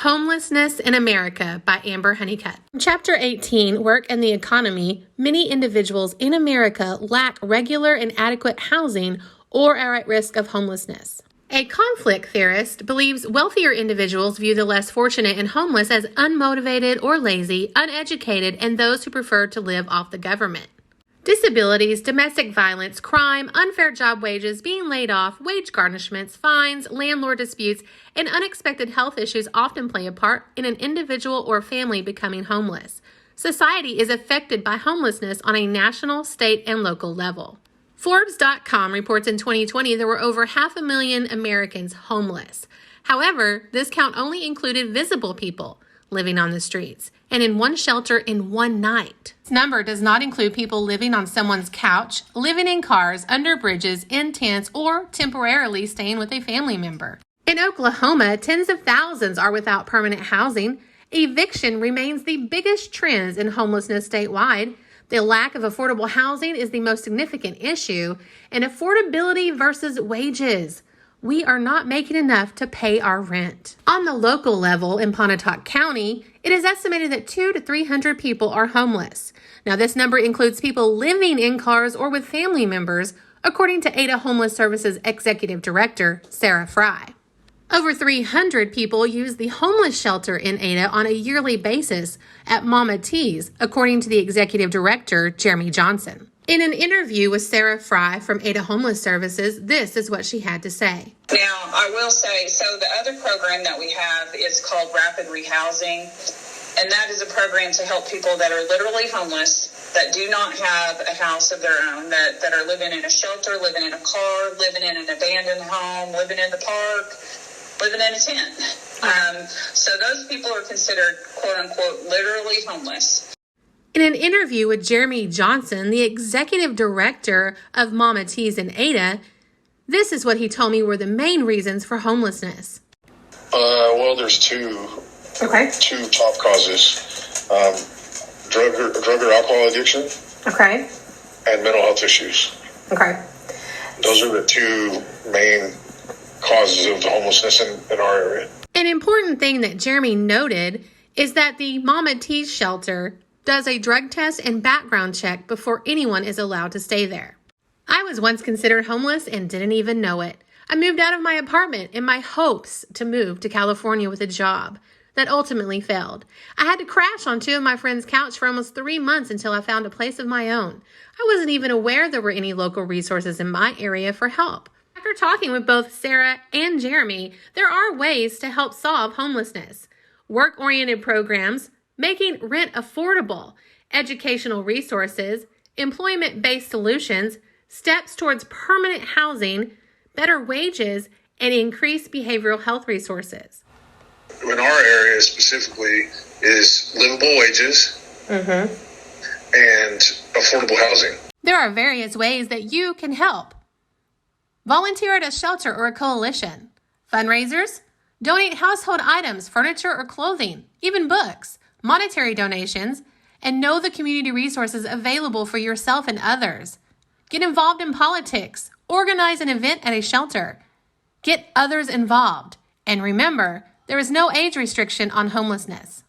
Homelessness in America by Amber Honeycutt. In Chapter 18, Work and the Economy, many individuals in America lack regular and adequate housing or are at risk of homelessness. A conflict theorist believes wealthier individuals view the less fortunate and homeless as unmotivated or lazy, uneducated, and those who prefer to live off the government. Disabilities, domestic violence, crime, unfair job wages, being laid off, wage garnishments, fines, landlord disputes, and unexpected health issues often play a part in an individual or family becoming homeless. Society is affected by homelessness on a national, state, and local level. Forbes.com reports in 2020 there were over 500,000 Americans homeless. However, this count only included visible people living on the streets and in one shelter in one night. This number does not include people living on someone's couch, living in cars, under bridges, in tents, or temporarily staying with a family member. In Oklahoma, tens of thousands are without permanent housing. Eviction remains the biggest trend in homelessness statewide. The lack of affordable housing is the most significant issue, and affordability versus wages. We are not making enough to pay our rent. On the local level in Pontotoc County, it is estimated that 200 to 300 people are homeless. Now, this number includes people living in cars or with family members, according to Ada Homeless Services Executive Director, Sarah Fry. Over 300 people use the homeless shelter in Ada on a yearly basis at Mama T's, according to the Executive Director, Jeremy Johnson. In an interview with Sarah Fry from Ada Homeless Services, this is what she had to say. Now, I will say, so the other program that we have is called Rapid Rehousing, and that is a program to help people that are literally homeless, that do not have a house of their own, that are living in a shelter, living in a car, living in an abandoned home, living in the park, living in a tent. So those people are considered, quote unquote, literally homeless. In an interview with Jeremy Johnson, the executive director of Mama T's in Ada, this is what he told me were the main reasons for homelessness. Well, there's two top causes. Drug or alcohol addiction. Okay. And mental health issues. Okay. Those are the two main causes of the homelessness in our area. An important thing that Jeremy noted is that the Mama T's shelter does a drug test and background check before anyone is allowed to stay there. I was once considered homeless and didn't even know it. I moved out of my apartment in my hopes to move to California with a job that ultimately failed. I had to crash on two of my friends' couch for almost 3 months until I found a place of my own. I wasn't even aware there were any local resources in my area for help. After talking with both Sarah and Jeremy, there are ways to help solve homelessness. Work-oriented programs, making rent affordable, educational resources, employment-based solutions, steps towards permanent housing, better wages, and increased behavioral health resources. In our area specifically is livable wages and affordable housing. There are various ways that you can help. Volunteer at a shelter or a coalition. Fundraisers, donate household items, furniture or clothing, even books, monetary donations, and know the community resources available for yourself and others. Get involved in politics. Organize an event at a shelter. Get others involved. And remember, there is no age restriction on homelessness.